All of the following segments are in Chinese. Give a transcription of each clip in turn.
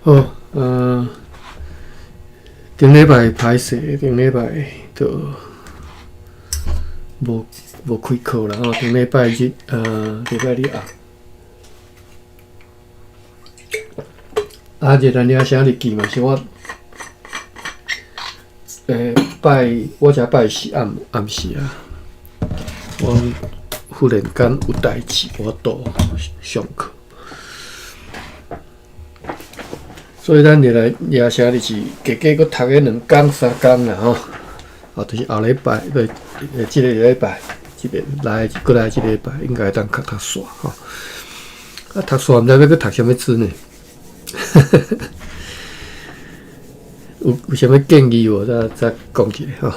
好，顶礼拜歹势，顶礼拜就无开课啦吼。顶礼拜日，礼拜日日咱俩写日记嘛，是我，我遮拜是暗时啊。我忽然间有代志，我倒上课。所以咱就来抓写日记，加加搁读个2工3工啦吼，就是后礼拜，即个礼拜，过来即个礼拜，应该当读煞吼。读煞毋知要搁读啥物字呢？有啥物建议无？再讲一下吼。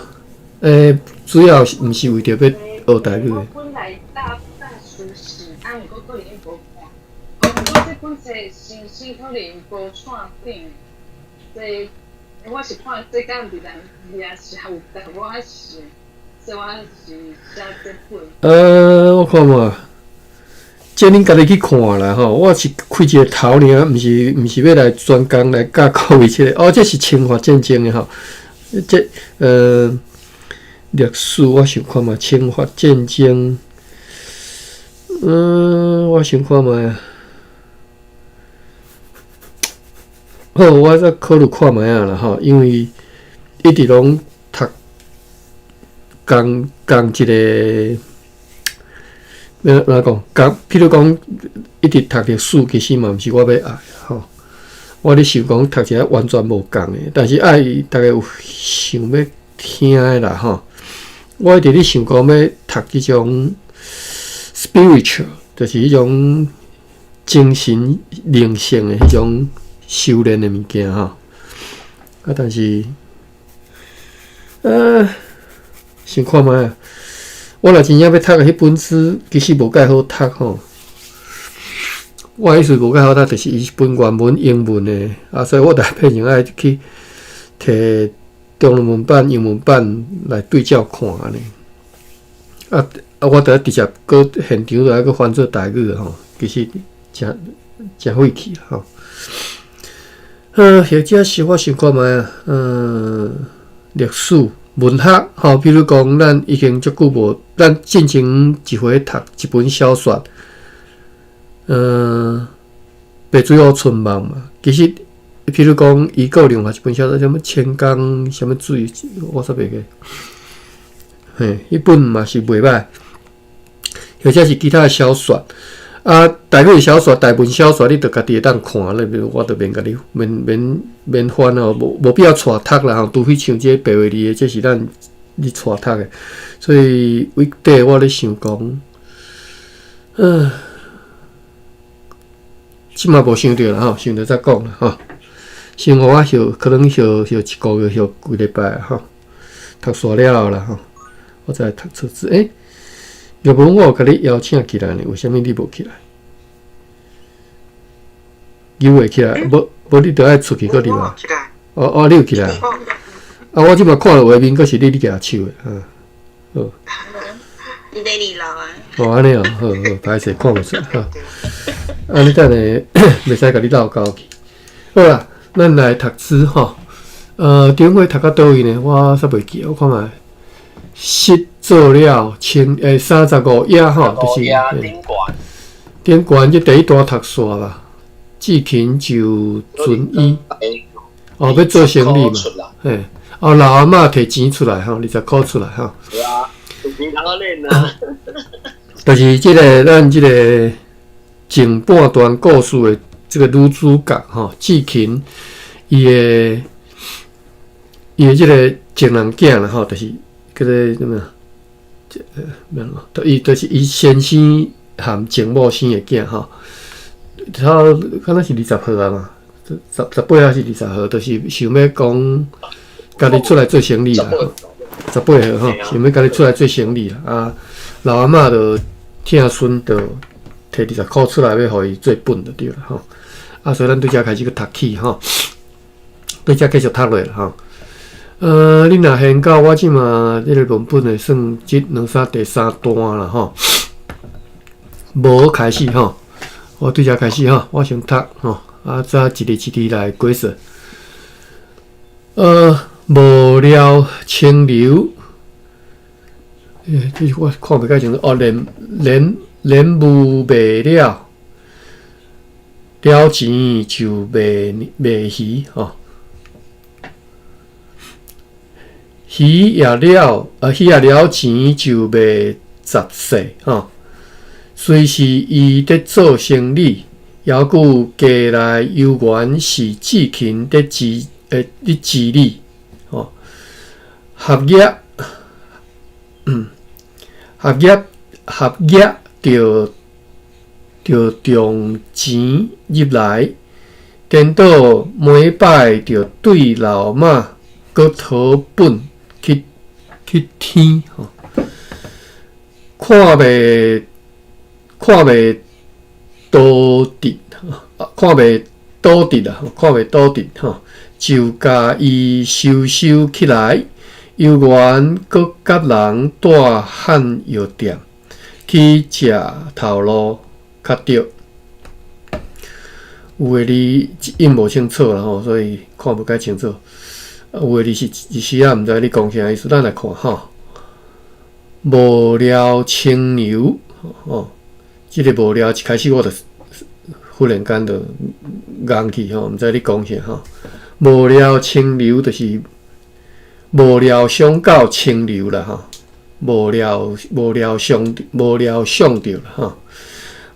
主要毋是为着要学台语的。本来大书是，毋过可能无看。不过这本册信息可能无串顶，我是看这间伫咱也是有，但我是，所以我是写这本。我看嘛，这恁家己去看啦吼。我是开一个头尔，毋是要来专工来教各位这个。这是侵华战争的吼。历史我想看嘛，侵华战争，我想看嘛。好，我再考虑看卖啊啦吼，因为一直拢读讲一个，要哪讲？譬如讲，一直读历史，其实嘛毋是我要爱吼。我咧想讲读一个完全无共的，但是爱大家有想要听的啦吼。我一直咧想讲要读迄种 spiritual， 就是迄种精神灵性的迄种修炼的物件吼。但是想看卖啊。我若真正要读的迄本书，其实无介好读吼。我意思无介好读，就是伊本原文英文的所以我大变成爱去摕中文版、英文版来对照看安尼。我得直接搁现场来搁翻做台语吼，其实真费气吼。或者是我想看卖历史、文学吼，比如讲咱已经足久无，咱进前一回读一本小说，白水湖春梦嘛，其实。譬如讲，伊有另外一本小说，什么千江什么水，我煞袂记。迄本嘛是袂歹，或者是其他的小说。台语小说、台文小说，你着家己会当看，我着免甲你免翻哦，无必要带读啦吼。除非像这白话字的，这是咱你带读的。所以为底我咧想讲，即嘛无想着啦吼，想着再讲啦吼。生活我可能一个月、几礼拜吼，读煞了啦吼，我再读册子。要不我有甲你邀请起来呢？为虾米你无起来？你会起来？无你着爱出去个哩嘛？你有起来？我即马看了画面，阁是你举手的，好。你得你老啊。安尼好，歹势看袂出哈。你等下袂使甲你唠交去。好啦。咱来读书吼，顶回读到倒位呢？我煞袂记，我看卖，习做了35页吼，就是顶悬即第一段读煞吧。志勤就准伊，要做生理嘛，老阿嬷摕钱出来吼，20块出来吼。对啊，平常个练啊。就是咱即个前半段故事的。这个女主角吼，志勤，伊的这个情人囝啦吼，就是叫做什么？伊就是伊先生含情某生的囝吼，他可能是20号啊嘛，18还是20号，就是想要讲家己出来做生理啦，18号吼，想要家己出来做生理啦老阿嬷就疼孙就摕20块出来要互伊做本就对了吼。所以咱对遮开始去读起吼，对遮继续读落啦吼。你若现到我即嘛，这个论本的算即2、3第3段啦吼。无开始吼，我对遮开始吼，我先读吼。啊，再一日一日来过说。无聊清流，这我看袂介清楚哦。人无未了，了钱就未鱼哦。鱼也了，鱼也了钱就未杂世哦。虽是伊伫做生意，犹顾家内游园是至勤伫治理哦。合约着重钱入来，颠倒每摆着对老妈搁讨本去天吼，看袂多直，看袂多直啦，看袂多直吼，就甲伊收起来。游园搁甲人带汉药店去食头路较着，有诶字印无清楚啦吼，所以看不介清楚。有诶字是一时啊，毋知你讲啥意思，咱来看吼。无聊清流吼，即个无聊一开始我就忽然间就硬去吼，毋知你讲啥吼。无聊清流就是无聊想到清流啦吼，无聊想着啦吼，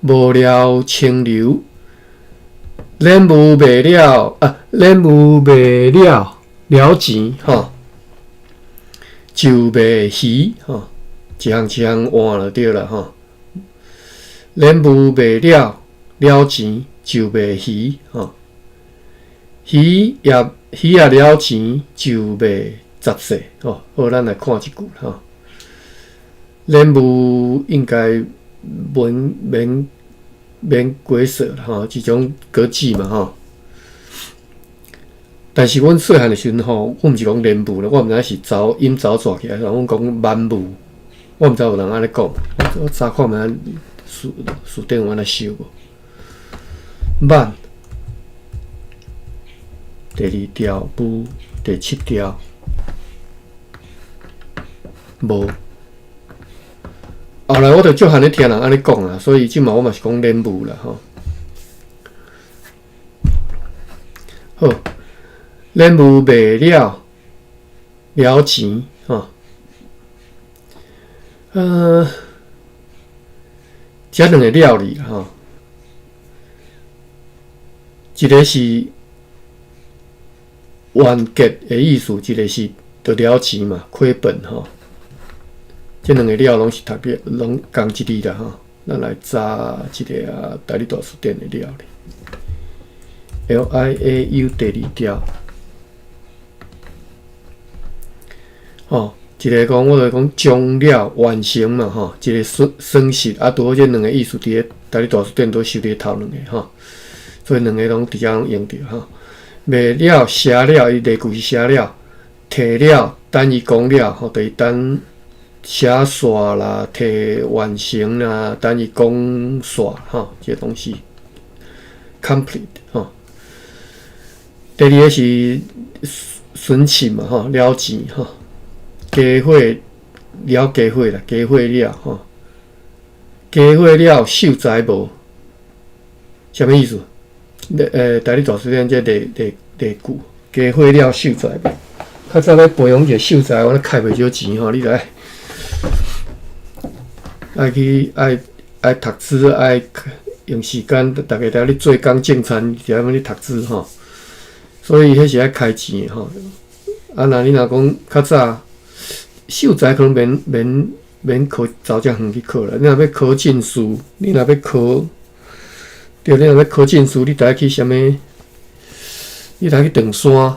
无聊清流，咱无未了了钱吼，就未鱼吼，一项换就对啦吼，咱无未了钱就未鱼吼，鱼也了钱就未杂世哦，好，咱来看一句吼。咱无应该免过说啦吼，一种格子嘛吼。但是阮细汉的时阵吼，我毋是讲连舞啦，我毋知是音走转起来，阮讲慢舞，我毋知有人安尼讲。我查看觅书顶有安尼修无？慢，第二条舞，第7条。无，后来我就足罕咧听人安尼讲啦，所以即嘛我嘛是讲练舞啦吼。好，练舞未了钱吼，这两个料理吼，一个是完结的意思，一个是得了钱嘛，亏本吼。这两个料拢是拢同一字啦吼，咱来查一个大理大书店的料理 ，LIAU 第2条，吼，一个讲我就讲将了完成嘛吼，一个损失啊，拄好这两个意思伫咧大理大书店都收伫头两个吼，所以两个拢直接用着吼。卖了写了，伊例句是写了，摕了等伊讲了吼，就是等。写煞啦，摕完成啦，等于讲煞吼，这个东西 complete 吼。第二个是损钱嘛吼，了钱吼，加伙了加伙啦，加伙了吼，加伙了秀才无，啥物意思？大理大书店这例句，加伙了秀才无。较早咧培养一个秀才，我咧开袂少钱吼，你来。爱读书，爱用时间，逐个在咧做工种田，伫遐咧读书吼。所以迄是爱开钱的吼。啊，那你若讲较早秀才可能免考走遮远去考啦。你若要考进士，你若要考，对，你若要考进士，你得去啥物？你得去登山，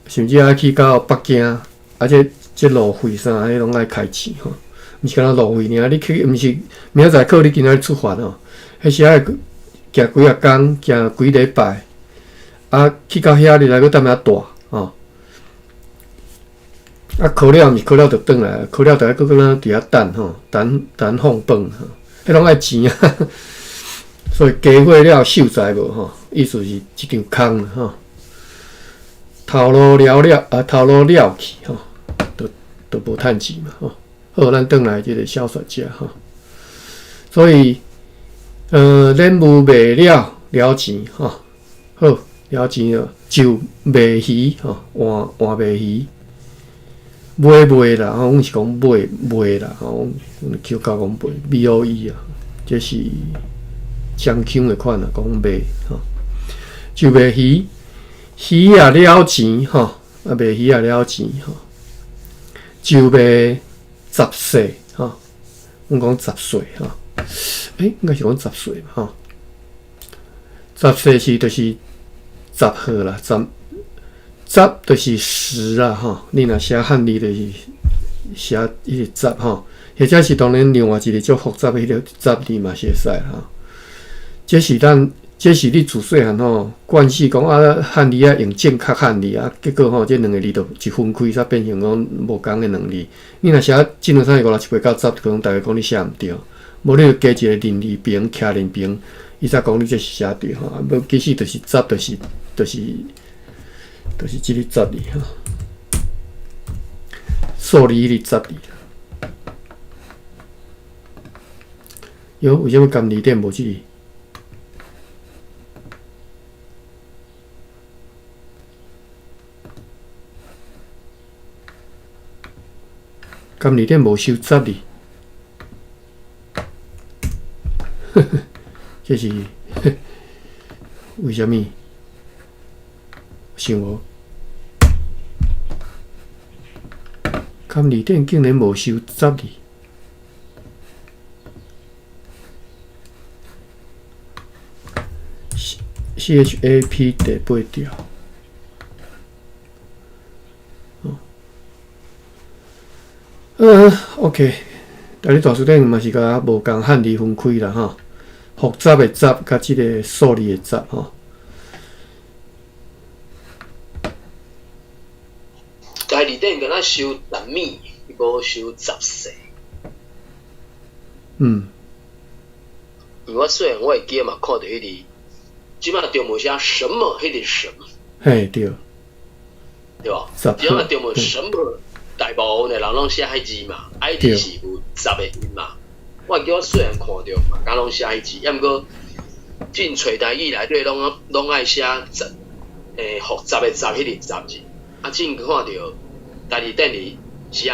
甚至爱去到北京，啊这路费啥，迄拢爱开钱吼。毋是干那路费尔，你去毋是明仔载考，你今仔日出发吼，迄时爱行几啊工，行几礼拜，啊去到遐你来搁踮遐住吼，啊考了毋是考了就转来，考了就爱搁搁咱伫遐等吼，等放饭吼，迄拢爱钱啊，所以加火了受灾无吼，意思是一场空啦吼。头路了去吼，都无趁钱嘛吼。好，咱转来即个小说家吼，所以任务未了钱吼，好了钱了就卖鱼吼，换卖鱼。卖啦，阮是讲卖啦，吼，叫讲卖 BOE 啊，这是相腔的款啊，讲卖吼，就卖鱼也了钱吼，啊卖鱼也了钱吼，就卖10岁吼，阮讲10岁吼，应该是讲10岁嘛吼，10岁是就是10号啦，10就是10啊吼，你若写汉字就是写迄个10吼，或者是当然另外一个足复杂的迄个10字嘛是会使吼。这是你自细汉吼惯势讲啊汉字啊用正确汉字啊，结果吼这两个字就一分开，才变成讲无共的两字。你若写1、2、3、4、5、6、7、8、9、10，可能大家讲你写毋对，无你就加一个人字边徛人边，伊才讲你这是写对吼。啊，无其实就是10，就是即个10字吼，数字迄个10字。哟，为什么甘字典无即个？甘字典无收10字，这是为什么？想无？甘字典竟然无收10字。CHAP 第8条。OK， 但你大书顶嘛是甲无共汉字分开啦吼，复杂的杂甲即个数字的杂吼。家己顶敢若收10米，伊无收10岁。因为我虽然我会记嘛，看到迄个，即马中文写什么，迄个什么，嘿对，对吧？即马中文什么，大部分的人拢写迄字嘛，ID 是有10个音嘛。我记我虽然看到嘛，敢拢写迄字，抑毋过进找台语内底拢爱写复杂的杂迄个杂字。啊，进看到家己等于写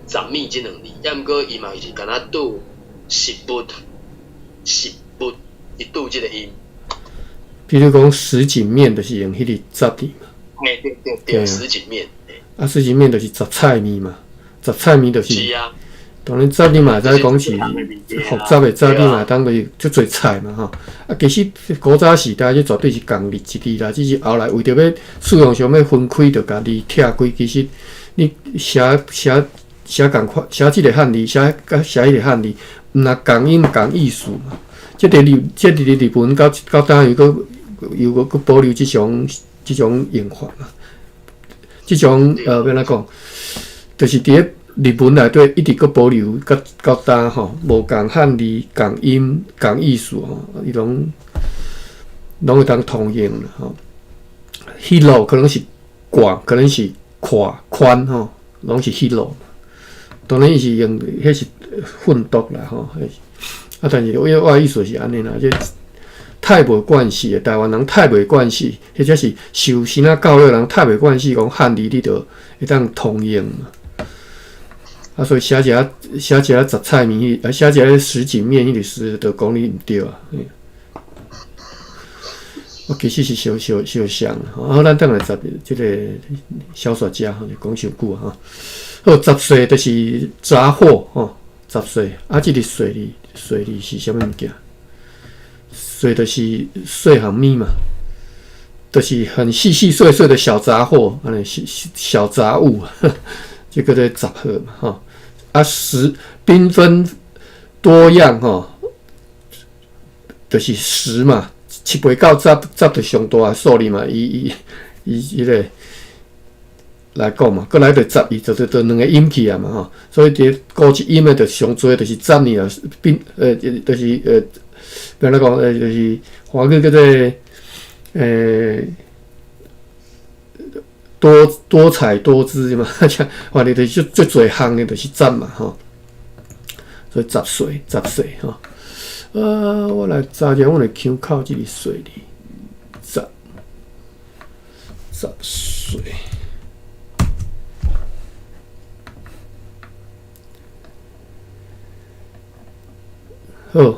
10米即两字，抑毋过伊嘛是敢若拄10步一拄即个音。比如讲实景面就是用迄个10字嘛。对，实景面。啊，实景面就是杂菜面嘛，杂菜面就是。是啊。当然10字嘛，再讲是复杂的10字嘛，当然足侪菜嘛吼。啊，其实古早时代这绝对是共字一字啦，只是后来为着要使用上要分开，就家己拆开。其实你写共款，写即个汉字，写迄个汉字，毋若共音共意思嘛。即个日本到当又佫保留即种用法嘛。即种要怎讲，就是伫咧日本内底一直佫保留到当吼，无共汉字、共音、共意思吼，伊拢会当通用啦吼。迄路可能是广，可能是宽吼，拢是迄路。当然伊是用迄是混读啦吼，啊，但是我的意思是安尼啦，这太无惯势的台湾人太袂惯势，或者是受先仔教育的人太袂惯势，讲汉字你就会当通用嘛。啊，所以写一个杂菜面，写一个实景面，迄个是就讲你毋对啊。我其实是小想吼，咱等来即个小说家吼，就讲伤久啊。好，10岁就是杂货吼，10岁啊，即个岁字是啥物物件？岁就是细项物嘛，就是很细碎的小杂货，安尼小杂物，这个在10号嘛吼。啊，缤纷多样吼，就是10嘛，7、8、9、10就上大的数字嘛，伊迄个来讲嘛，搁来着10，伊就两个音起啊嘛吼，所以伫高一音的就上最就是10年啊，就是比如讲就是华语叫做多彩多姿嘛，像话你就是最侪项的就是赞嘛吼，所以10岁吼。我来查者，我来参考这个岁哩，10岁。好，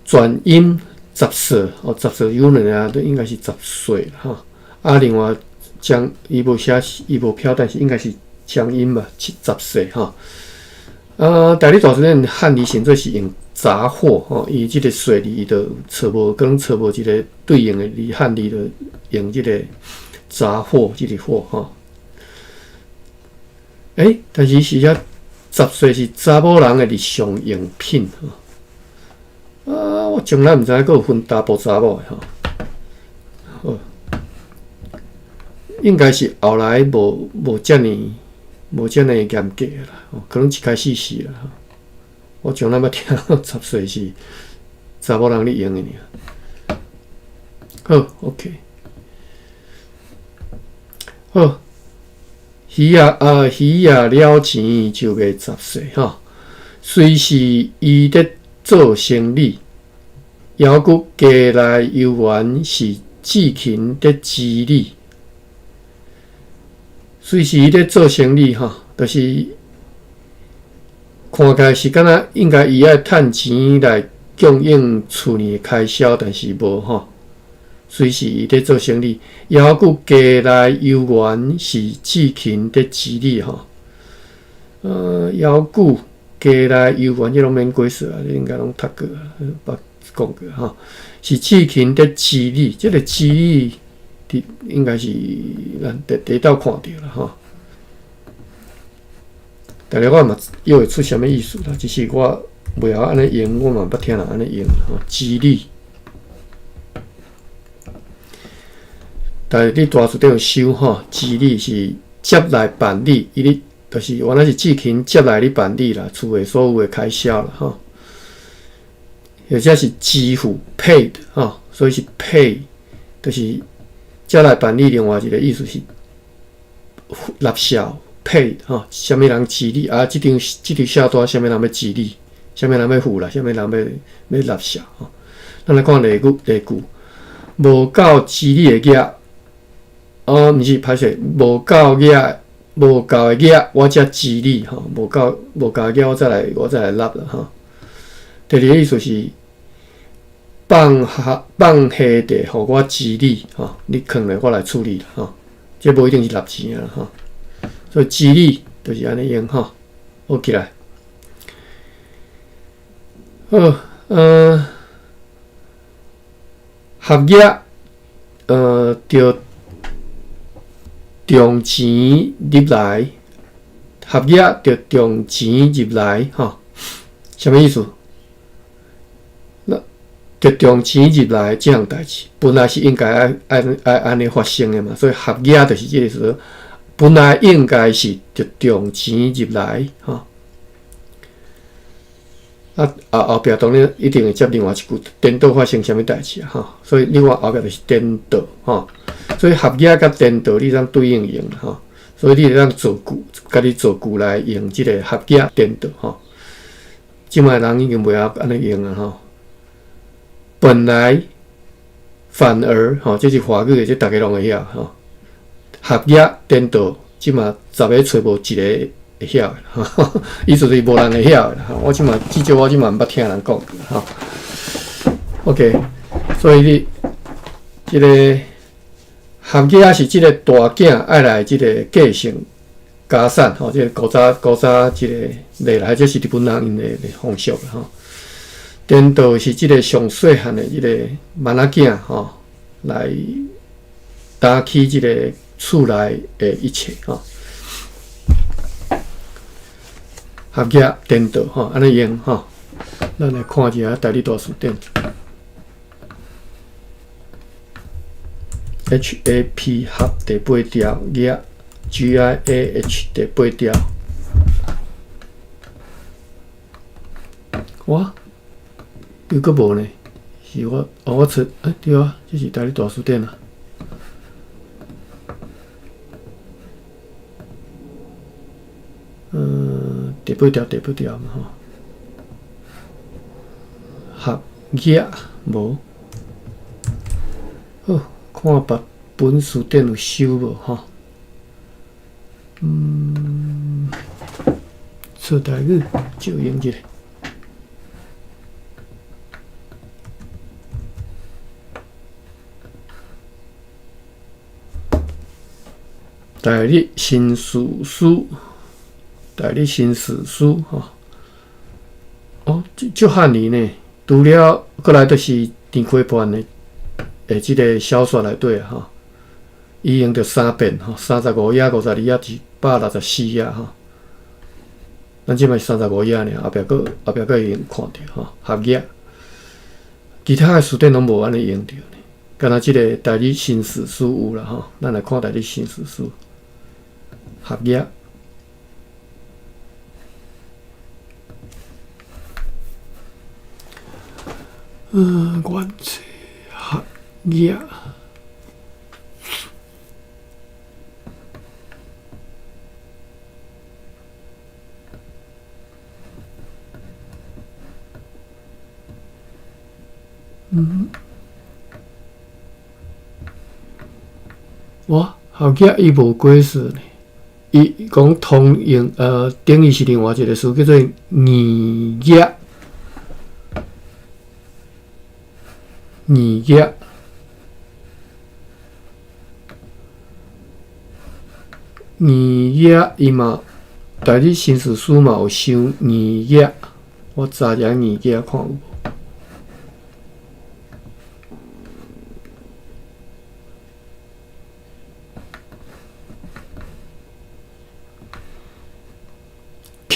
转音10岁10岁有人啊，都应该是10岁了哈。另外将伊无飘，但是应该是将音吧，10岁哈。大理大字典汉字现做是用杂货吼，伊即个岁字伊就找无，可能找无一个对应的字汉字，就用即个杂货即个货吼。但是是遐10岁是查某人的日常用品吼。我从来毋知影佫有分查甫查某的吼。应该是后来无遮尔严格啦，可能一开始是啦。我从来捌听10岁是查某人咧用的尔。好 ，OK。好，鱼啊了钱就卖10岁哈。虽是伊伫做生意，犹佫家内游园是至勤伫支理。虽是伊咧做生意吼，就是看起来是敢若应该伊爱趁钱来供应厝里开销，但是无吼。虽是伊咧做生意，抑佫家内游园是至勤伫支理吼。抑佫家内游园，即拢免解释啊，你应该拢读过啊，捌讲过吼。是至勤伫支理，即个支理。应该是咱地道看到了吼，但是我嘛又会出什么意思啦？只是我袂晓安尼用，我嘛捌听人安尼用吼。支理，但是你大厝顶有收吼，支理是接来办理，伊咧就是原来是至勤接来咧办理啦，厝诶所有诶开销啦吼，或者是支付 paid 吼，所以是 pay， 就是。接来办理，另外一个意思是纳销 paid 吼，什么人支理啊？这张小单，什么人要支理，什么人要付啦，什么人要纳销吼。咱来看例句，无够支理的额，毋是歹势，无够的额，我才支理吼，无够的额，我再来纳啦吼。第二个意思是。放下地，互我支理吼，你放来我来处理啦吼，这无一定是纳钱啊吼，所以支理就是安尼用吼，好起来。好，合约着重钱入来，合约着重钱入来吼，什么意思？着重钱入来这项代志，本来是应该安尼发生的嘛，所以合约就是这个说，本来应该是着重钱入来吼。后壁当然一定会接另外一句，颠倒发生什么代志啊吼，所以另外后壁就是颠倒吼，所以合约甲颠倒你当对应用吼，所以你当做句，家己做句来用这个合约颠倒吼。即卖人已经袂晓安尼用啊吼。本来反而吼，这是华语的，这大家拢会晓吼。合约颠倒，即嘛10个找无一个会晓的吼，意思是无人会晓的吼。至少我即嘛毋捌听人讲过吼。OK， 所以你这个合约是这个大囝爱来这个继承家产吼，这个古早这个历来这是日本人因的风俗吼。颠倒是即个上细汉的即个囡仔囝吼，来担起即个厝内的一切吼。合约颠倒吼，安尼用吼。咱来看一下大理大词典 ，HAP 合第8条，约 GIAH 第8条。哇！又搁无呢？是我出对啊，这是台里大书店啊。第八条嘛吼。合约无。好，看别本书店有收无吼。说台语就用一个。台历新史书，吼。就汉语呢，除了过来就是田开盘的，即个小说内底啊，吼，伊用着3遍吼，35页、52页、164页吼。咱即摆35页尔，后壁佫会用看着吼，合页。其他的书店拢无安尼用着呢，敢若即个台历新史书有啦吼，咱来看台历新史书。合约，原则合约，合约伊无解释呢。伊讲通用定义是另外一个词，叫做拟约。拟约，伊嘛，台历新史书嘛有收拟约，我查下拟约看有无。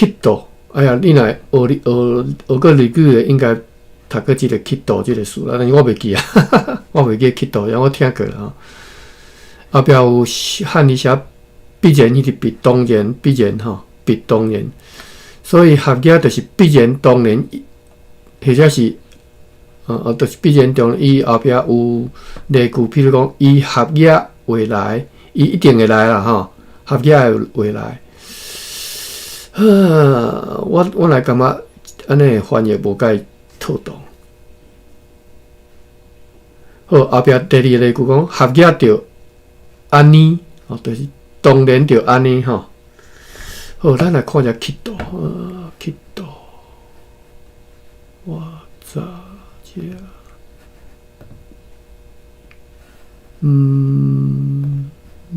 刻度，哎呀，你若学过日语的，应该读过即个刻度即个词啦。但是我袂记啊，我袂记刻度，因为我听过啦吼。后壁有汉语写必然，迄个必当然必然吼，必当然。所以合约就是必然当然，或者是就是必然当然。伊后壁有例句，譬如讲，以合约为来，伊一定会来啦吼。合约会来。我来感觉安尼翻译无介妥当。好，后壁第二个例句讲合约着安尼，就是当然着安尼吼。好，咱来看一下刻度，刻度，我查一下，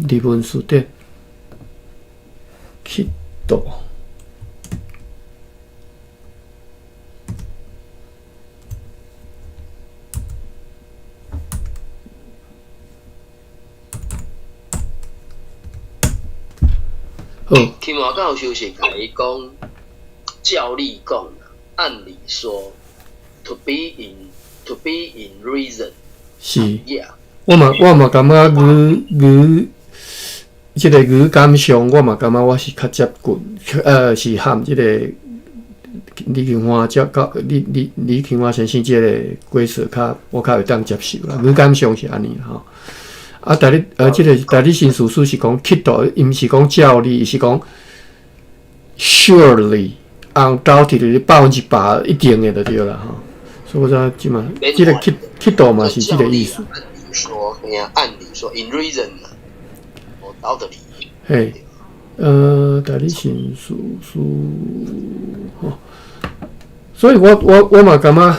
日文书店刻度。天华教授是甲伊讲，照例讲，按理说 ，to be in reason， 是， yeah， 我嘛感觉即个语感上，我嘛感觉我是较接近，是含即个李庆华李庆华先生即个解释我较会当接受啦，语感上是安尼吼。即个台历新史书是讲刻度，伊毋是讲照例，伊是讲 surely undoubtedly 100%一定的就对啦吼。所以我知即嘛，即个刻度嘛是即个意思。按理说 in reason， 我道的理。嘿，台历新史书吼，所以我嘛感觉，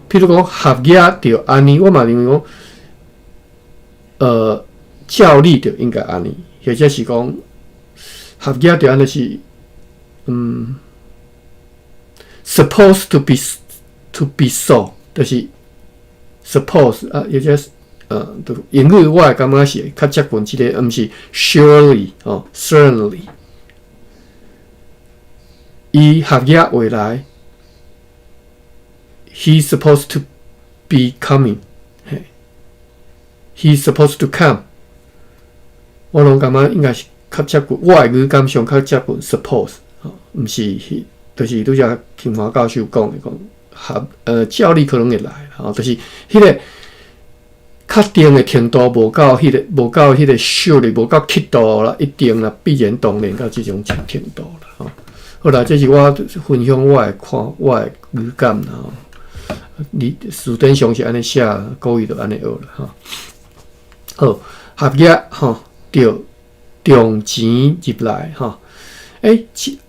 譬如讲合约着安尼，我嘛认为讲。照例就应该安尼，或者是讲合约就安尼是supposed to be so， 就是 suppose 或者英语我会感觉是较接近即个，毋是 surely certainly。以合约为来 ，he's supposed to be coming。He's supposed to come。我拢感觉应该是较接近，我的语感上较接近 suppose，毋是 he， 就是拄则清华教授讲的讲照例可能会来吼，就是迄个确定的程度无到迄个秀哩，无到刻度啦，一定啦，必然当然到即种程度啦吼。好啦，这是我分享我的语感啦吼。你书典上是安尼写，国语就安尼学啦吼。好，合约吼，着重钱入来吼。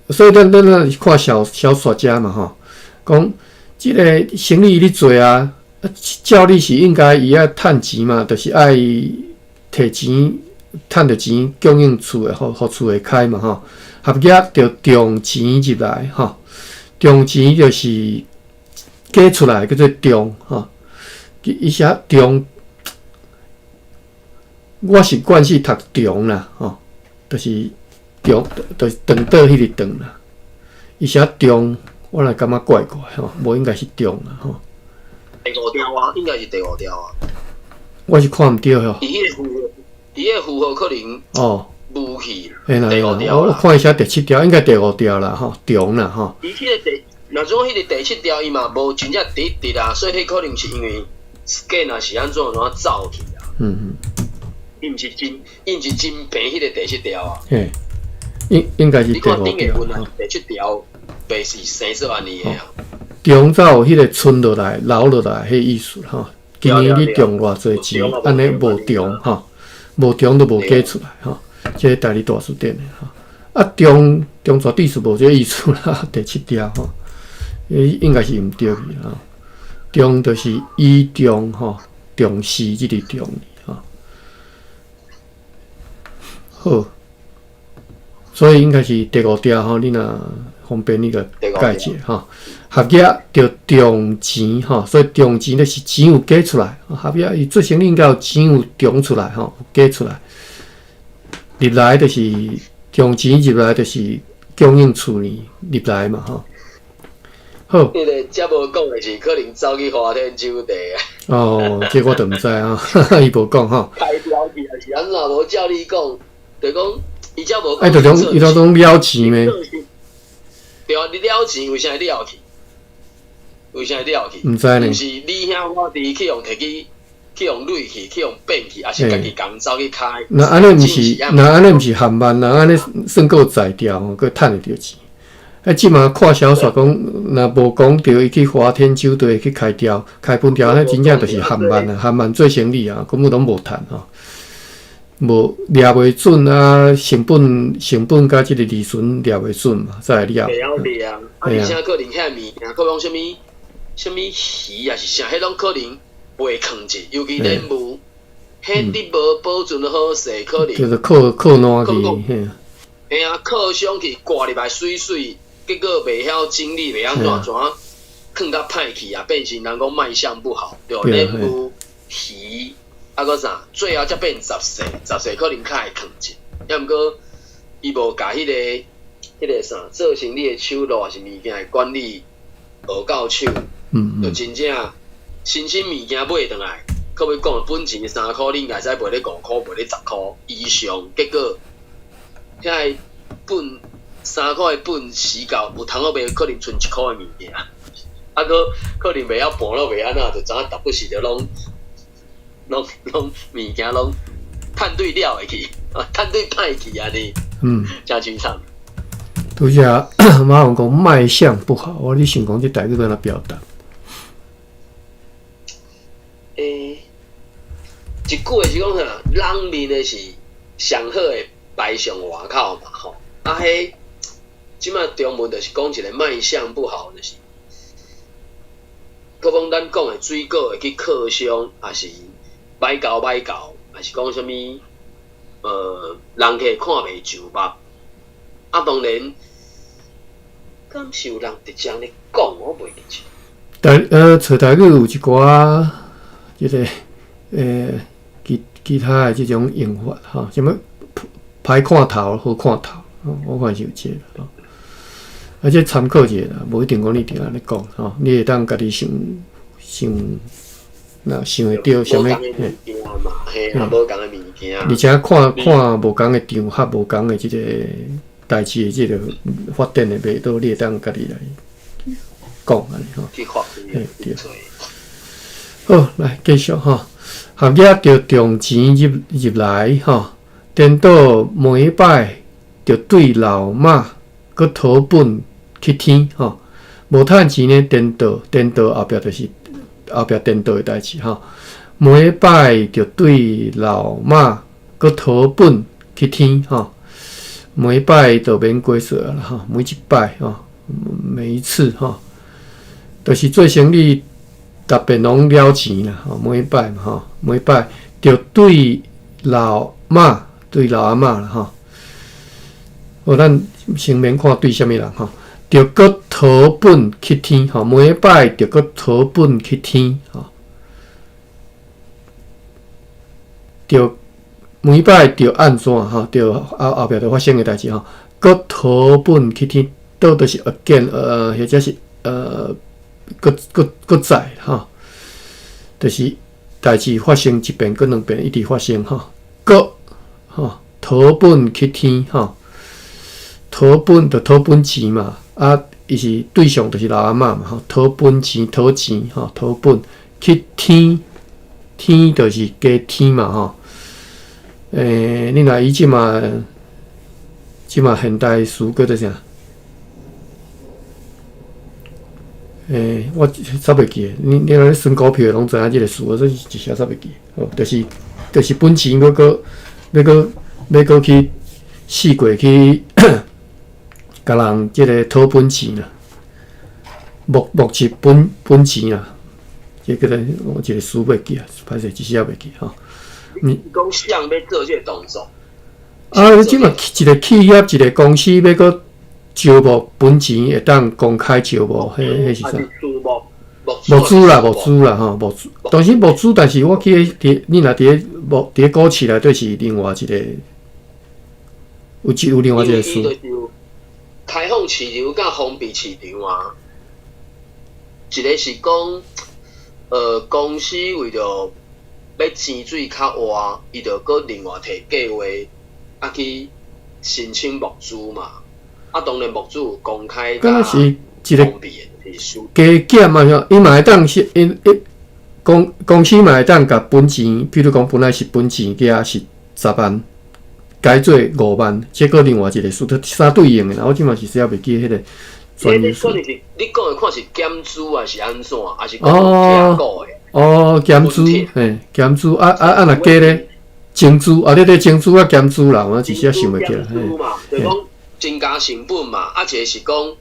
所以咱看小说家嘛吼，讲即个生意你做啊，照理是应该伊爱趁钱嘛，就是爱摕钱趁着钱供应厝的，互厝会开嘛吼。合约着重钱入来吼，重钱就是加出来叫做重吼。伊写重，我是惯是读重啦吼，就是重，就是长倒迄个长啦。伊写重，我来感觉怪怪吼，无应该是重啦吼。第五条啊，应该是第五条啊。我是看毋到吼。伊迄个符号可能武器。第五条我看伊写第7条，应该第5条啦吼，重啦吼。伊迄个若种迄个第7条伊嘛无真正直啊，所以迄可能是因为 scan 啊是安怎走去啊。伊毋是真平迄个第7条啊。嘿，应该是第5条。你看顶个文啊，第7条白是生说安尼个啊。中才有迄个存落来、留落来迄意思吼。今年你中偌济钱，安尼无中吼，无中都无加出来吼。这是大理大书店的吼。啊，中绝对是无这意思啦，第7条吼，应该是毋对去吼。中就是以重吼，重视即个重吼。好，所以应该是第5条吼，你若方便你个解解吼。合约着重钱吼，所以重钱就是钱有加出来。合约伊做生意应该有钱有重出来吼，加出来。入来就是重钱入来就是供应厝呢入来嘛吼。好。迄个遮无讲的是可能走去花天酒地啊。哦，这我就毋知啊，伊无讲吼。开标题还是安怎无照你讲，就讲伊遮无。伊就讲了钱咩？对啊，你了钱为啥会了去？为啥会了去？毋知呢。毋是你兄我弟去用摕去用累去，去用变去，还是家己共走去开？那安尼毋是含慢，那安尼算够在调吼，佮趁得着钱。即马看小说讲，若无讲着伊去花天酒地去开分条，那真正就是含慢啊，含慢做生意啊，根本拢无趁吼。无抓袂准啊，成本甲即个利润抓袂准嘛，才会抓。袂晓抓啊！而且可能遐物件，可讲什么鱼啊是啥，迄拢可能袂囥者，尤其莲雾，迄你无保存好势，可能就是靠烂去，嘿啊，靠上去挂入来水，结果袂晓整理，袂晓怎囥甲歹去啊，变成人讲卖相不好，对莲雾鱼。啊，搁啥？最后才变10岁可能较会囥者，要毋过伊无甲迄个啥做生意的手路，还是物件的管理学到手，就真正新鲜物件买回来，可要讲本钱3块，你应该使卖咧5块，卖咧10块以上，结果遐本3块的本时到有通好卖，可能剩1块的物件，啊，可能袂晓搬了，袂安怎，就知影达不时就拢物件拢趁对了会去，趁对歹去安尼，真清爽。拄则马龙讲卖相不好，你想讲这台语要怎表达？一句话是讲啥？人面的是上好的摆上外口嘛吼，啊迄即马中文就是讲一个卖相不好，就是，佮讲咱讲的水果会去靠伤，还是歹搞，还是讲什么？人客看袂上目。啊，当然，敢是有人直接咧讲，我袂记住。找台语有一寡即个其他的即种用法吼，什么歹看头好看头，我看是有这个吼。而且参考一下啦，无一定讲你定安尼讲吼，你会当家己想。那想会到什么？而且看无共的场合、无共的即个代志的即个发展的脉络，你会当家己来讲安尼吼。去发挥，对。好，来继续吼。合约着重钱入来吼，颠倒每摆着对老马搁讨本去天吼，无趁钱呢颠倒后壁就是后壁颠倒的代志吼。每摆着对老马搁讨本去天吼，每摆就免过数啦吼，每一摆吼，每一次吼，就是做生意。特别拢了钱啦，吼，每摆嘛，吼，每摆着对老妈啦，吼。哦，咱先免看对啥物人，吼，着搁讨本去天，吼，每摆着搁讨本去天，吼。着每摆着安怎，吼，着后壁着发生诶代志，吼，搁讨本去天，倒就是 again， 或者是搁再吼，就是代志发生一遍，搁两遍，一直发生吼，搁吼讨本去天吼，讨本就讨本钱嘛，啊，伊是对象就是老阿嬷嘛吼，讨本钱讨钱吼，讨本去天，天就是加天嘛吼，你若伊即嘛现代词叫做啥？我煞袂记，你若咧算股票，拢知影即个词，我这一下煞袂记。哦，就是本钱，要搁去试过去，甲人即个讨本钱啦，目前本钱啦，即个我一个词袂记啊，歹势一下袂记吼。讲想要做这个动作。即嘛一个企业一个公司要搁。招募本钱会当公开招募，迄是啥？募资啦吼，募资。当时募资，但是我记得你若伫股市内底是另外一个，有另外一个事。开放市场甲封闭市场啊，一个是讲，公司为着要钱水较活，伊着搁另外摕计划啊去申请募资嘛。啊，当然募资有公开甲封闭的是属加减嘛，伊嘛会当是公司嘛会当甲本钱，譬如讲本来是本钱加是10万，改做5万，结果另外一个数三对应的，我即嘛是写袂记迄个专业数。你讲的看是减资还是安怎，还是讲加股的？哦，减资，减资啊，若加咧增资啊，你增资啊减资啦，我一时想袂起来。增加成本嘛，啊，一个是讲，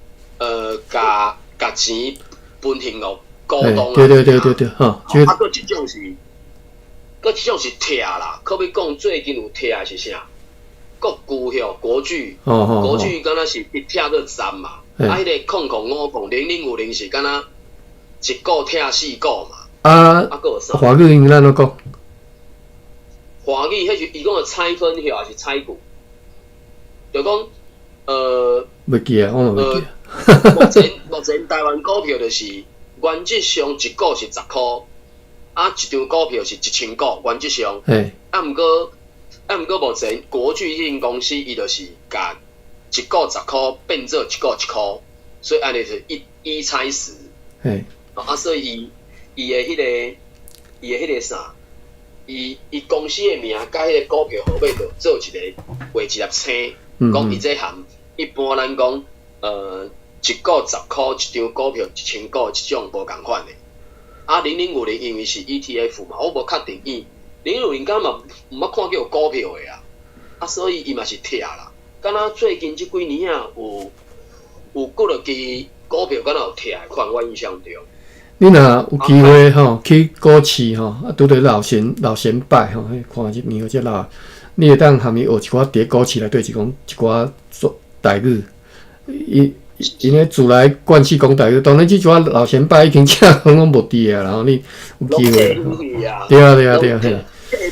甲钱分享落股东啊。对，吼。啊，搁一种是拆啦，可要讲最近有拆的是啥？国巨吼，国巨敢若是一拆到3嘛，啊，迄个0050是敢若一股拆4股嘛。啊，搁有啥？华语应该怎讲？华语迄是伊讲的拆分票还是拆股？就讲。袂记啊，我嘛袂记啊。目前台湾股票就是原则上一股是10块，啊，一张股票是1000股，原则上。啊，毋过目前国巨迄间公司伊就是甲一股10块变做一股1块，所以安尼是一拆10。啊，所以伊的迄个啥，伊公司的名甲迄个股票号码就做一个画一粒星。讲伊这项一般咱讲，一股10块，一张股票1000股，即种无共款的。啊，0050因为是 ETF 嘛，我无确定伊0050敢嘛毋捌看过有股票的啊，啊，所以伊嘛是拆啦。敢若最近即几年啊，有几落支股票敢若有拆的款，我印象中。你若有机会吼，去股市吼，啊，拄着老先拜吼，看即面即老。你会当含伊学一寡伫股市内底是讲一寡台语，因咧自来惯起讲台语，当然即寡老前辈已经正拢无伫啊，然后你有机会，对啊，嘿。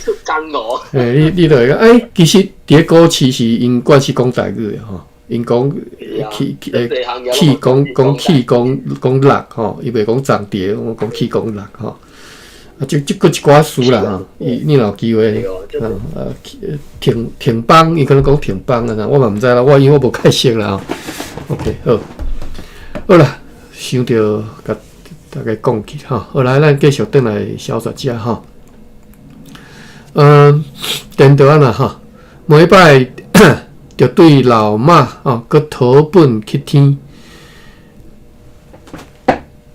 出干我。你就会讲，其实伫股市是因惯起讲台语的吼，因讲气讲落吼，伊袂讲涨跌，我讲气讲落吼。即个一寡事啦吼，你若有机会，停邦，伊可能讲停邦啊，我嘛毋知啦，因为我无解释啦。OK， 好啦，想着甲大家讲起哈。后来咱继续转来小说家哈。颠倒啦哈，每摆就对老妈佮投奔去天。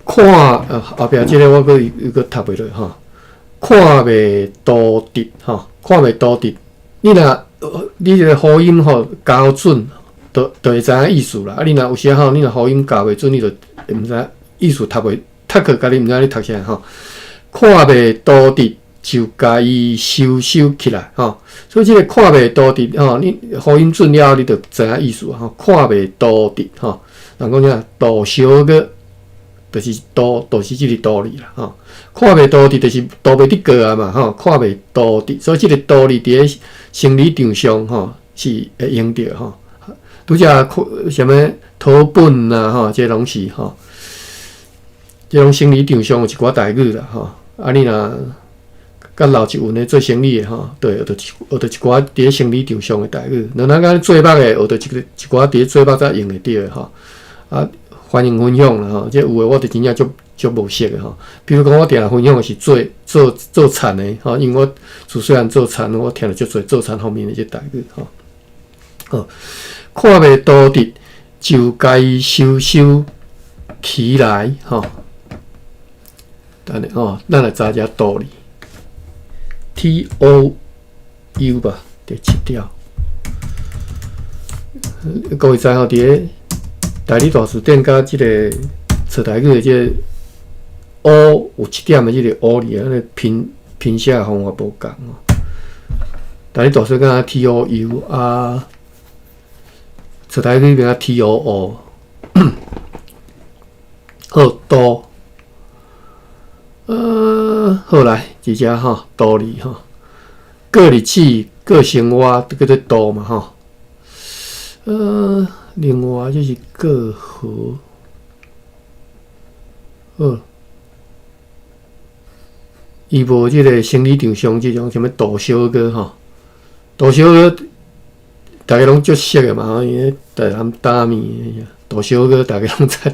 看后壁即个我佫读袂落哈，看袂多直哈，看袂多直。你这个发音吼教准，就会知影意思啦。你若有时吼，你若发音教袂准，你就毋知意思读去，家己毋知你读啥吼。看袂多直，就甲伊收起来吼。所以即个看袂多直吼，你发音准了，你就知影意思吼。看袂多直吼，人讲啥多小个。就是就是即个道理啦，吼，看袂道理就是道袂得过啊嘛，吼，看袂道理，所以即个道理伫咧生理场上，吼，是会用着吼。拄则什么投本啊，吼，这拢是吼，这种生理场上有一寡代语啦，吼。啊，你若甲老一文的做生理的吼，对，学着一寡伫咧生理场上的代语。两人甲做目的，学着一寡伫咧做目才用会着的吼。啊。欢迎分享啦吼，这有诶我就真正足无熟诶吼。比如讲，我定分享诶是做田诶吼，因为我自细汉做田，我听了足侪做田方面诶这代语吼。好，看袂多直，就该收起来吼。等下吼，咱来查一下道理。TOU 吧，第7条。各位知吼，伫咧。大理大词典甲即个册台语的即个 “o” 有7点的即个 “o” 字，安尼拼写方法无共哦。大理大词典甲 “TOU” 啊，册台语变啊 “TOO”。好多，好来一只吼道理吼，各日子各生活都叫做道嘛吼。另外就是各和，伊无即个生理场上即种什么大小个吼，大小个大家拢足熟个嘛吼，因为台南打面大小个大家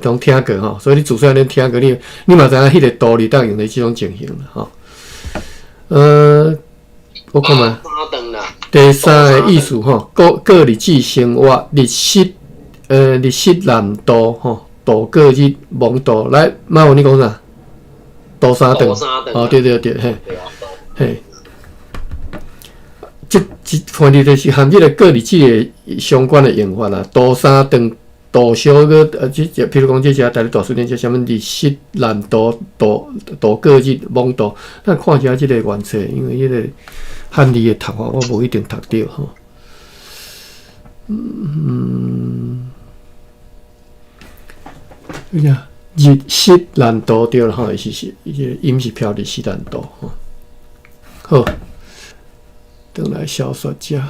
拢听过吼，所以你自细恁听过，你嘛知影迄个道理当用的即种情形啦吼。我看嘛，第三个意思吼，各日子生活日食难度吼，度过日忙度。来，妈问你讲啥？度三顿。哦，对，嘿。即反正就是含即个各日子的相关的用法啦。度三顿，度小个譬如讲这只大理大词典，即什么日食难度，度过日忙度。咱看一下即个原册，因为迄个汉字的读法我无一定读到吼。日食难度对了吼，伊是音是飘日食难度吼。好，转来小说家，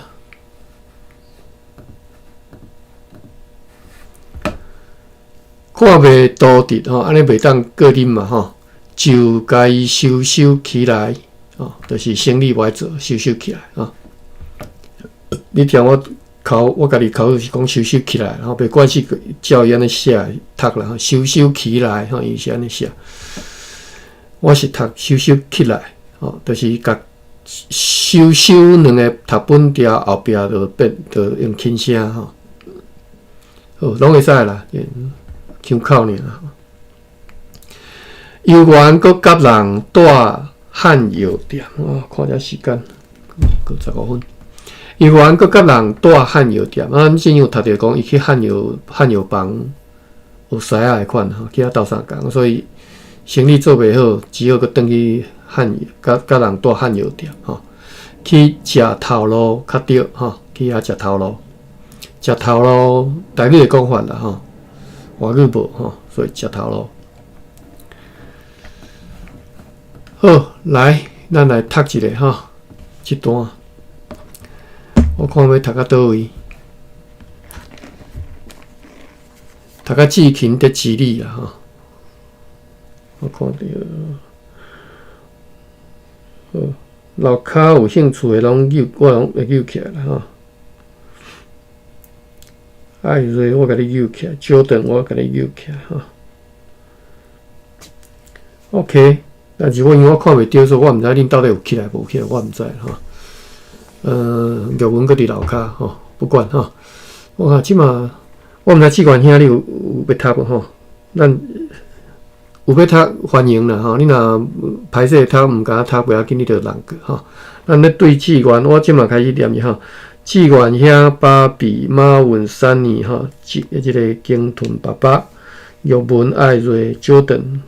看袂多直吼，安尼袂当个人嘛吼，就该收起来吼，就是生理歪做收起来吼。你听我家己口是讲收起来，然后袂管是照伊安尼写读啦，收起来吼，伊是安尼写。我是读收起来，吼，就是甲收两个读本调后壁就用轻声吼，好，拢会使啦，腔口尔。游园阁甲人带汉药店，看下时间，阁15分。游园阁甲人带汉药店，咱之前有读着讲，伊去汉药房有师仔的款吼，去遐斗相共，所以生意做袂好，只好阁转去汉药，甲人带汉药店吼，去食头路较对吼，去遐食头路，食头路台语的讲法啦吼，华语无吼，所以食头路。好，来，咱来读一个吼，这段。我看要读到倒位，读到志勤得智力啊吼。我看到，老骹有兴趣的我拢会记起来啦吼。艾瑞我甲你记起来，Jordan我甲你记起来吼。OK， 但是因为我看袂到，所以我毋知恁到底有起来无起来，我毋知哈。玉文搁伫楼骹吼，不管哈。我看即马我毋知志源兄你有要读无吼？咱有要读欢迎啦吼，你若歹势读毋敢读，袂要紧，你就人个吼。咱咧对志源，我即马开始念伊吼。志源兄、芭比、马文、Sunny 吼，即个鲸豚爸爸、玉文、艾瑞、Jordan，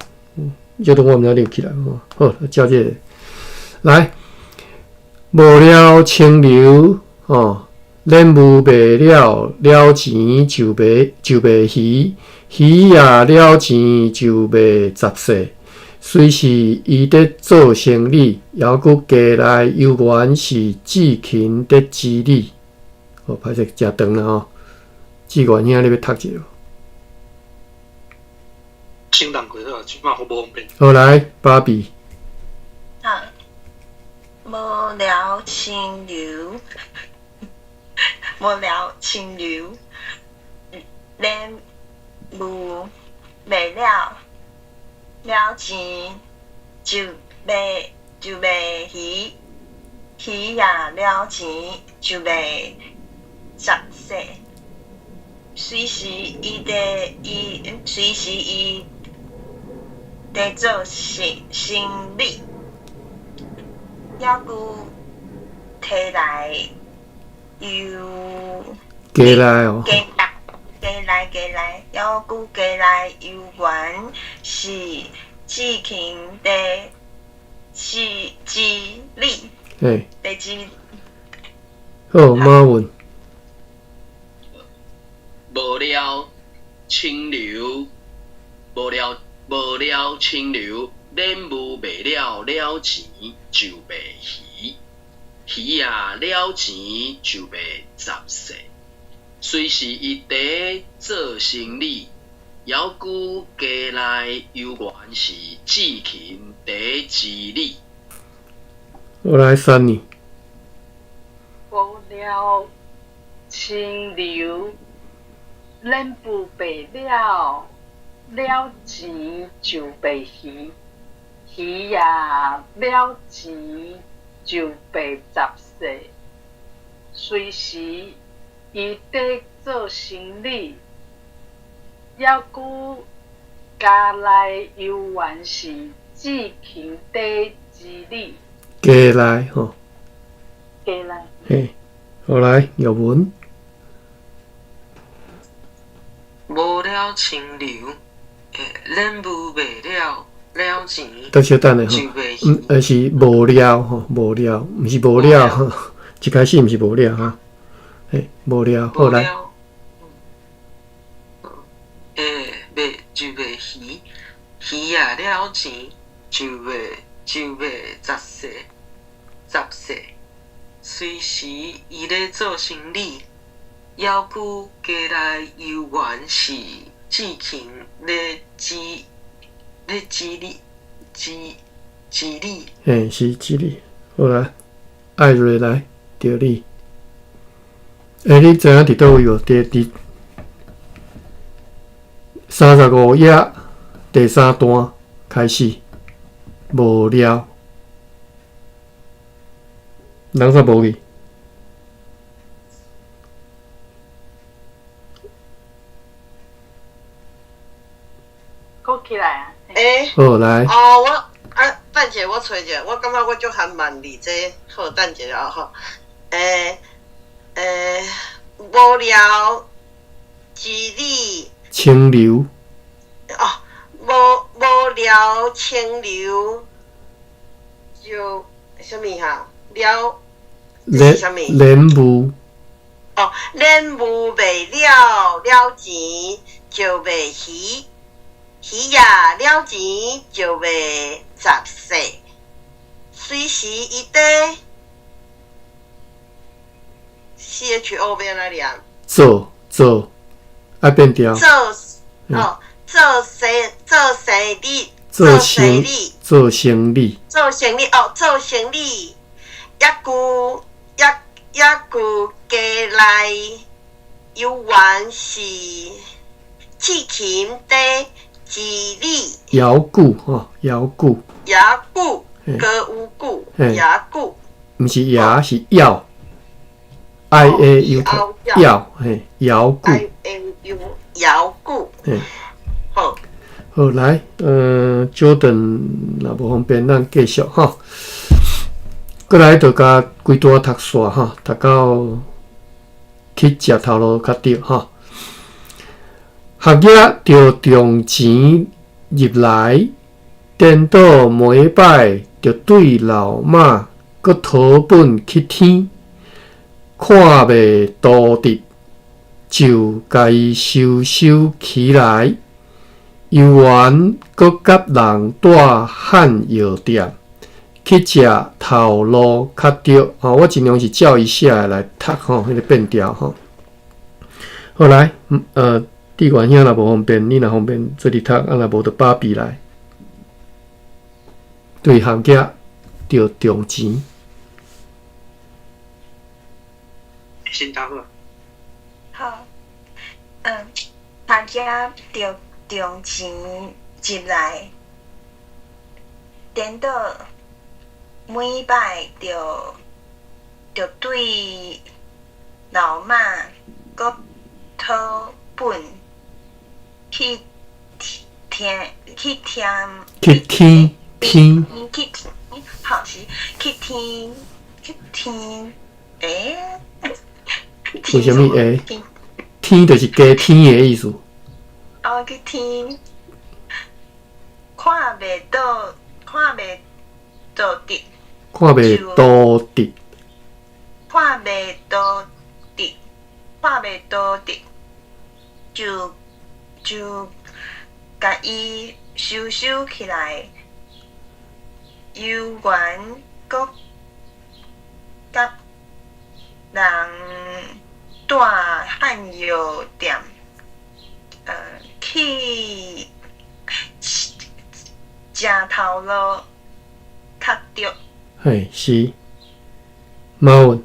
Jordan 我毋知你有起来吼。好，照这个来，无了清流吼，忍无卖了，了钱就卖鱼，鱼也了钱就卖杂碎。虽是伊伫做生理，抑佫加来犹原是志勤伫激励。哦，歹势食长啦吼，志源兄你要读一下。先动过好，即摆好无方便。好来，芭比。啊，无了清流，无了清流，忍无卖了。了钱就卖鱼，鱼也了钱就卖杂碎。随时伊在做生理，抑佫摕来又加来哦。加来，抑佫加来犹原是志勤的激励，嘿，的激。好，马文。无了清流，无了清流，忍无卖了了钱就卖鱼，鱼也了钱就卖杂碎。虽是伊伫做生理，抑佫加来犹原是志勤伫激励。我来Sunny。无了清流，忍不卖了，了钱就卖鱼，鱼也了钱就卖杂碎。虽时伊伫做生理，抑佫加来犹原是志勤伫激励。加来吼。加来。嘿，好来，玉文。无了清流，忍无卖了钱，等小等咧吼，是无了吼，无了，毋是无了吼，一开始毋是无了吼，嘿，无了，好来。卖就卖鱼，鱼也了钱就卖杂碎。虽时伊咧做生理，抑佫加来犹原是志勤咧激励。嘿，是激励。好来，艾瑞来，着你。你知影伫倒位无？伫35页第3段开始，无了。人煞无去。讲起来啊！好来。等者我找者，我感觉我足含慢字这好，等者啊吼。无聊激励。清流。哦，无聊清流就什么哈？忍无。哦，忍无卖了钱就卖鱼，鱼也了钱就卖杂碎。虽时伊伫 CHO 要哪里啊？做爱变调。做生理，做生理，做生理，抑佫加来犹原是志勤伫吉利，摇鼓吼，摇鼓，牙固，嘿歌舞固，嘿牙固，毋是牙是药，I A U 药，嘿，摇鼓， I A U 摇固，嘿。好，好，来，Jordan 若无方便，咱继续吼。过来就甲规段读煞吼，读到去食头路较对吼。学业着重钱入来，颠倒每摆着对老妈搁讨本去天，看袂多直，就甲伊收起来。游玩搁甲人带汉药店去食头路较对吼，我尽量是照一下来读吼，迄个变调吼。好来，地管兄若无方便，你若方便做你读，若无就芭比来。对学业着重钱，先答好。好，大家着重钱入来，颠倒每摆着对老妈搁讨本去听，好是去听，为什么会？天就是加天的意思。去听，看袂到直，看袂到直，看袂到直，就甲伊收起来，游玩搁甲人带汉药店，去食头路较对。嘿，是。马文，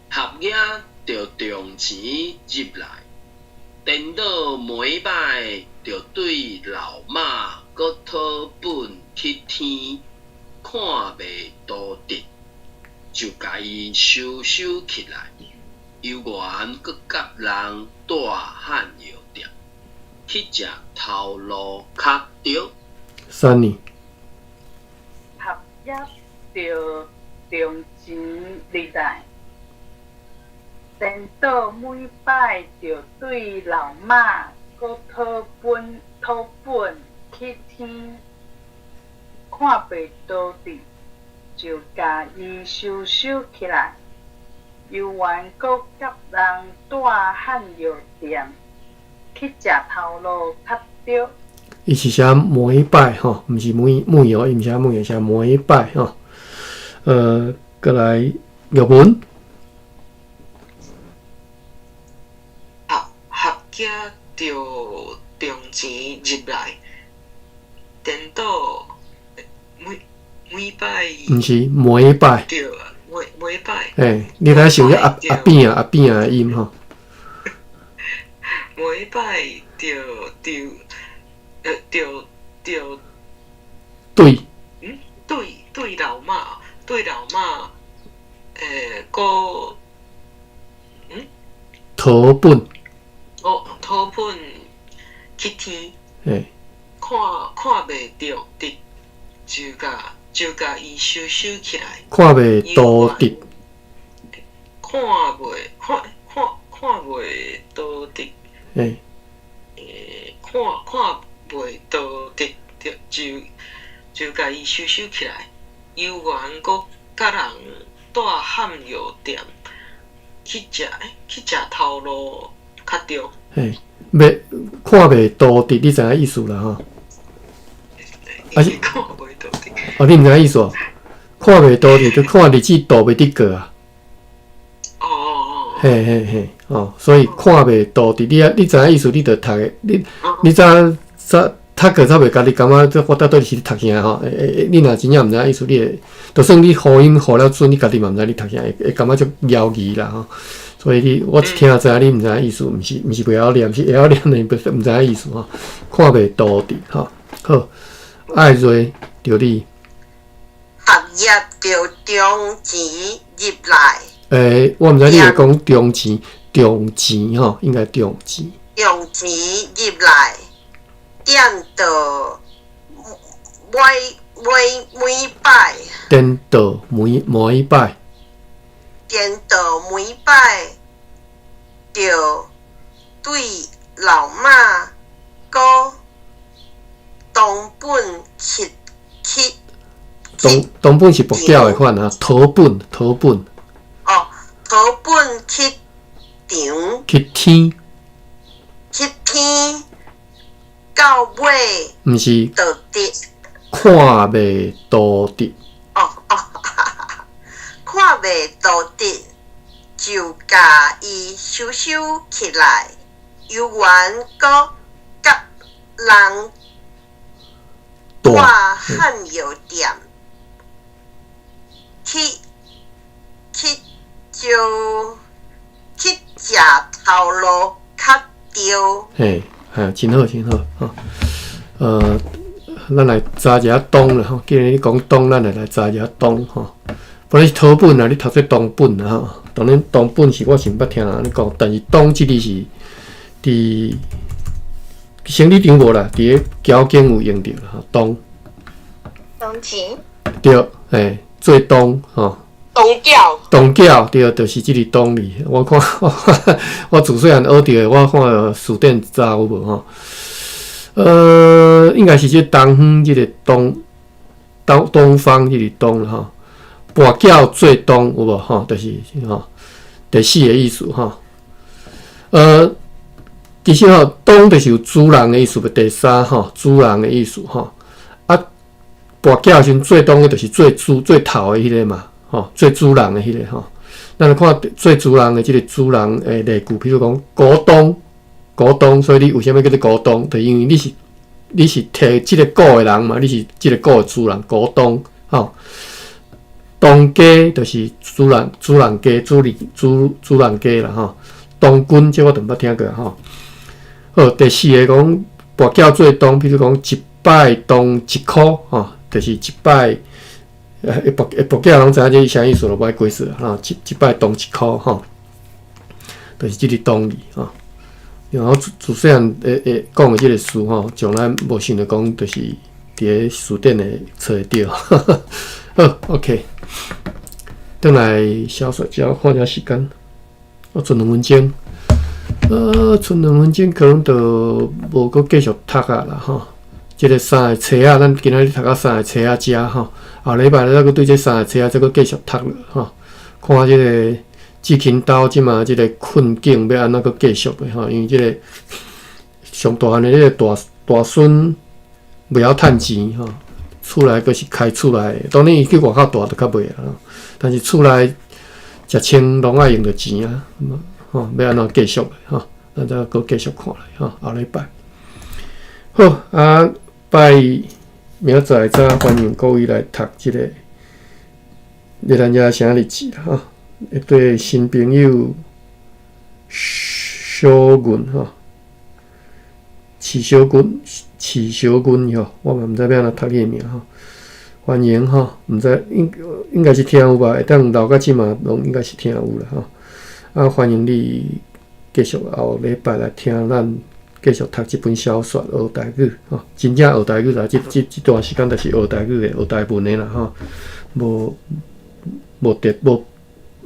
学业着重钱入来，颠倒每摆着对老妈搁讨本去天，看袂多直，就甲伊收起来。游玩搁甲人带汉药店，去食头路较对。3年。学业着重钱入来，颠倒每摆着对老妈搁讨本去天，看袂到直，就甲伊收起来。游玩搁甲人带汉药店，去食头路较对。伊是写每摆吼，毋是每哦，伊毋写每，写每摆吼。过来玉文。学业着重钱入来，颠倒每摆。毋是每摆。对，每摆。你睇想阿边的音吼。每摆着对。对老妈，个讨本。讨本去天。看袂到直，就甲伊收起来。看袂到直。看袂到直。看袂到直，就甲伊收起来。游玩搁甲人带汉药店，去食头路较对。看袂到直，你知影意思啦吼？看袂到直。你毋知影意思哦？看袂到直，就看日子倒袂得过啊。嘿，所以看袂到直，你知影意思，你着读的，你早读过才袂甲你感觉，我到底是读啥吼？你若真正毋知影意思，你会，就算你互音互了准，你家己嘛毋知你读啥，会感觉足妖异啦吼。所以我一听知影你毋知影意思，毋是袂晓念，是会晓念的，毋知影意思吼，看袂多滴吼。好，爱瑞着你。学业着中钱入来。我毋知你会讲中钱吼，应该中钱。中钱入来，点到每摆。颠倒每摆。颠倒每摆，着对老妈讲东本去。东本是木雕的款啊，土本。哦，土本去场。去天。到尾。毋是。倒直。看袂到直。看袂到直，就甲伊收起来，犹原阁甲人大汉药店去食头路较着。嘿，真好吼。咱来查一下东啦吼，既然你讲东，咱来查一下东吼。不然是土本啊，你读做东本啊吼。当然东本是我是毋捌听人讲，但是东即个是伫生理场无啦，伫个交警有用着啦吼。东钱。对，做东吼。东角对，就是即个东字。我看我自细汉学着的，我看书店查有无吼。应该是即东方即个东方即个东啦吼。跋筊做东有无吼？就是吼第四个意思吼。其实吼东就是有主人的意思，第三吼主人的意思吼。跋筊时做东的就是最头的迄个嘛，吼最主人的迄个吼。咱看最主人的即个主人诶例句，譬如讲股东，所以你为虾米叫做股东？就因为你是摕即个股的人嘛，你是即个股的主人，股东吼。东家就是主人家，主人家啦吼。东君这我就毋捌听过吼。好，第四个讲跋筊做东，比如讲一摆东1箍吼，就是一摆跋筊拢知影这是啥意思咯，无解释啦吼。一摆东1箍吼，就是即个东字吼。然后自细汉会讲的即个词吼，从来无想着讲，就是伫个书店会找会着。好 ，OK。转来小说家看下时间，剩2分钟。剩2分钟可能就无阁继续读啊啦吼。即个3个册啊，咱今仔日读到3个册啊遮吼，后礼拜咱阁对这3个册啊再阁继续读了吼。看即个志勤兜即嘛即个困境要安怎阁继续的吼，因为即个上大汉的迄个大孙袂晓趁钱吼。厝内阁是开厝内，当然伊去外口大就较袂啊。但是厝内食穿拢爱用着钱啊，吼，要安怎继续的吼？咱再阁继续看来吼，后礼拜。好拜明仔早欢迎各位来读即个日咱遮啥日子啦吼，一对新朋友小云吼，齐小军吼，我嘛毋知要安怎读伊个名吼。欢迎吼，毋知应该是听有吧？会当留到即嘛，拢应该是听有啦吼。欢迎你继续后礼拜来听咱继续读即本小说学台语吼。真正学台语啦，即段时间就是学台语的、学台文的啦吼。无毋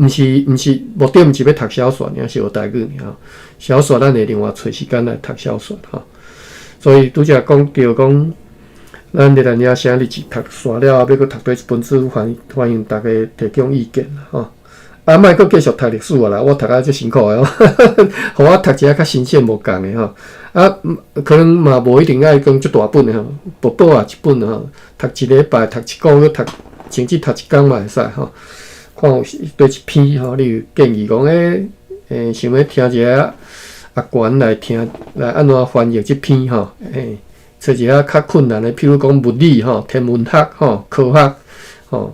是目的，毋是要读小说，而是学台语尔吼。小说咱会另外找时间来读小说吼。所以拄则讲着讲，咱日咱遮啥日子读煞了，要阁读对一本书，欢迎大家提供意见啦吼。莫阁继续读历史啦，我读啊足辛苦的哦，互我读一下较新鲜无共的吼。可能嘛无一定爱讲足大本的吼，薄薄啊一本吼，读一礼拜，读一个月，甚至读一工嘛会使吼。看有对一篇吼，你有建议讲想要听一下。阿悬来听，来安怎翻译即篇吼？找一下较困难的，譬如讲物理吼、天文学吼、科学吼，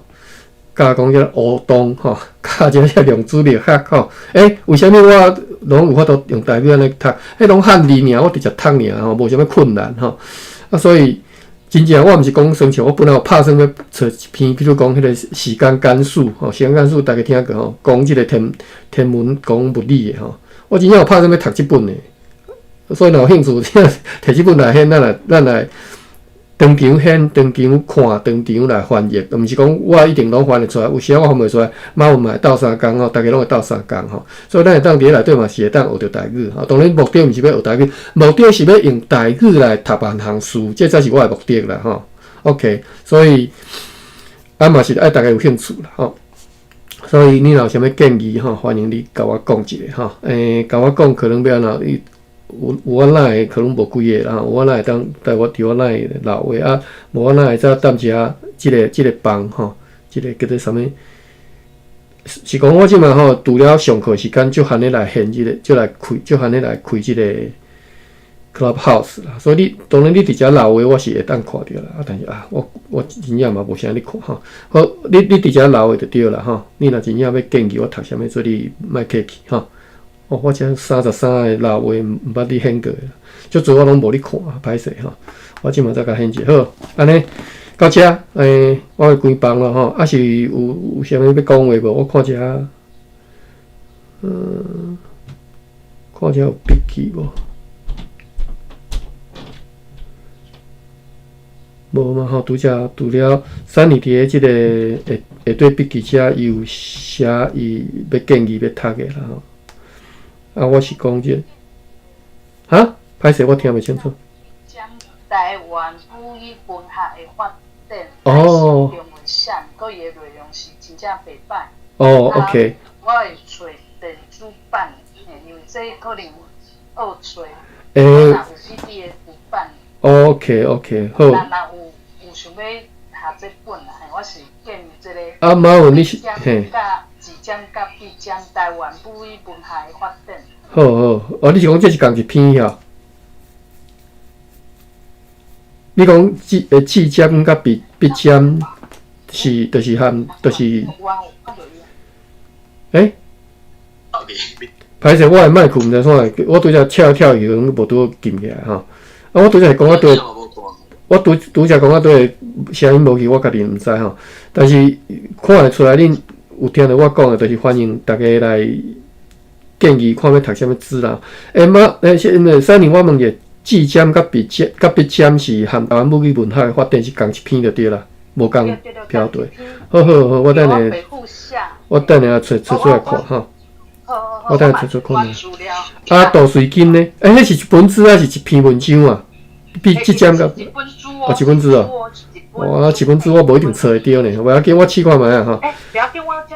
加讲叫乌冬吼，加一个量子力学吼。为虾米我拢有法度用台语安尼读？迄拢汉字尔，我直接读尔吼，无啥物困难吼。所以真正我毋是讲生笑，我本来有拍算要找一篇，比如讲迄个时间干数吼，时间干数大家听过吼，讲即个天文讲物理的吼。我真正有拍算要读即本的，所以若有兴趣，摕即本来显，咱来。当场显，当场看，当场来翻译，毋是讲我一定拢翻得出来。有时我翻袂出来，马文嘛会斗3工吼，大家拢会斗3工吼。所以咱会当伫咧内底嘛是会当学着台语吼。当然目的毋是要学台语，目的是要用台语来读万项书，这才是我的目的啦吼。OK， 所以嘛是爱大家有兴趣啦吼。所以你若有啥物建议吼，欢迎你甲我讲一下吼。甲我讲可能要安怎。有我哪可能无几个啦，有我哪会当带我伫我哪留话啊，无我哪会再担一下即个帮吼，即个叫做啥物？是讲我即满吼，除了上课时间就含咧来现即个，就含咧来开即个 Clubhouse 啦。所以你当然你伫遮留话，我是会当看着啦。但是我真正嘛无啥咧看吼。好，你伫遮留话就对啦吼。你若真正要建议我读啥物，所以你莫客气吼。我这33个留话毋捌你显过啦，足侪我拢无你看，歹势吼。我即满再甲显者好，安尼到遮，我会关房了吼。是有啥物要讲话无？我看者，看者有笔记无？无嘛吼，除了Sunny伫个即个下底笔记遮，伊有写伊要建议要读的啦吼。我是讲这歹势，我听袂清楚。将台湾母语文学的发展，哦，中文写，佮伊的内容是真正袂歹。OK。我会找电子版，因为这可能学找。有 CD 的副版。OK， 好。若有想要学这本啦，我是建议这个。马文你是嘿。即将甲必将台湾母语文学的发展。好，你是讲这是共一篇吼？你讲即将甲必将是，就是含，就是。歹势，我的麦克毋知啥，我拄则跳去，无拄进起来吼。我拄则讲对，我拄则讲对，声音无去，我家己毋知吼。但是看会出来恁。有听到我讲的，就是欢迎大家来建议，看要读啥物资啦。3年我问者，即将甲必将是含台湾母语文学的发展是共一篇就对啦，无共标对。好，我等下找出来看吼。我等下找看下。杜瑞金呢？迄是一本书还是一篇文章啊？即将甲一本书哦。哇，一本书我无一定找会到呢，不要紧，我试看卖啊吼。不要紧，我遮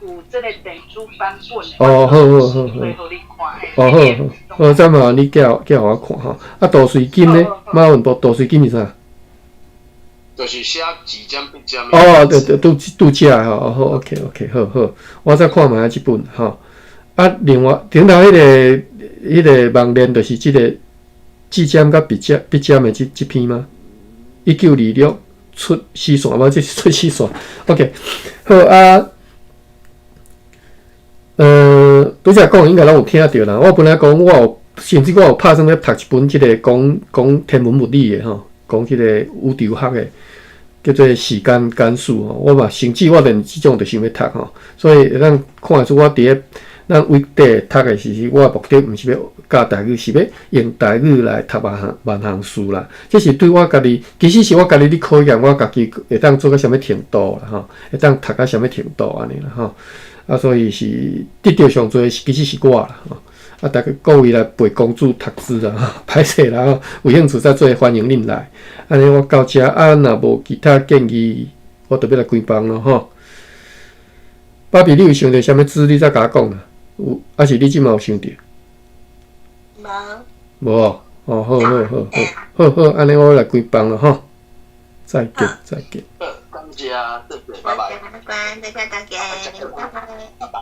有这个电子版本。好。好，再麻烦你叫我看吼。杜瑞金呢？马文博杜瑞金是啥？就是写即将必将。对，拄遮吼。好 ，OK， 好，我再看卖即本吼。另外顶头迄个网链就是即个即将甲必将的即篇吗？1926出四线嘛，这是出四线。OK， 好拄则讲应该拢有听到啦。我本来讲甚至我有拍算要读一本即个讲天文物理的吼，讲即个宇宙学的，叫做时间干数吼。我嘛甚至我连即种就想要读吼，所以咱看得出我伫咧咱位底读的是我的目的，毋是要教台语，是要用台语来读万项书啦。这是对我家己，其实是我家己咧考验，我家己会当做到啥物程度啦吼，会当读到啥物程度安尼啦吼。所以是得到上侪其实是我啦吼。大家各位来陪公主读书啦吼，歹势啦吼，有兴趣再做欢迎恁来。安尼我到遮若无其他建议，我就要来关房咯吼。爸比，你有想到啥物资，你再甲我讲啦。有，还是你即马有想着？无哦，好，安尼我来关房了吼。再见。感谢，拜拜。拜拜，大家，拜拜。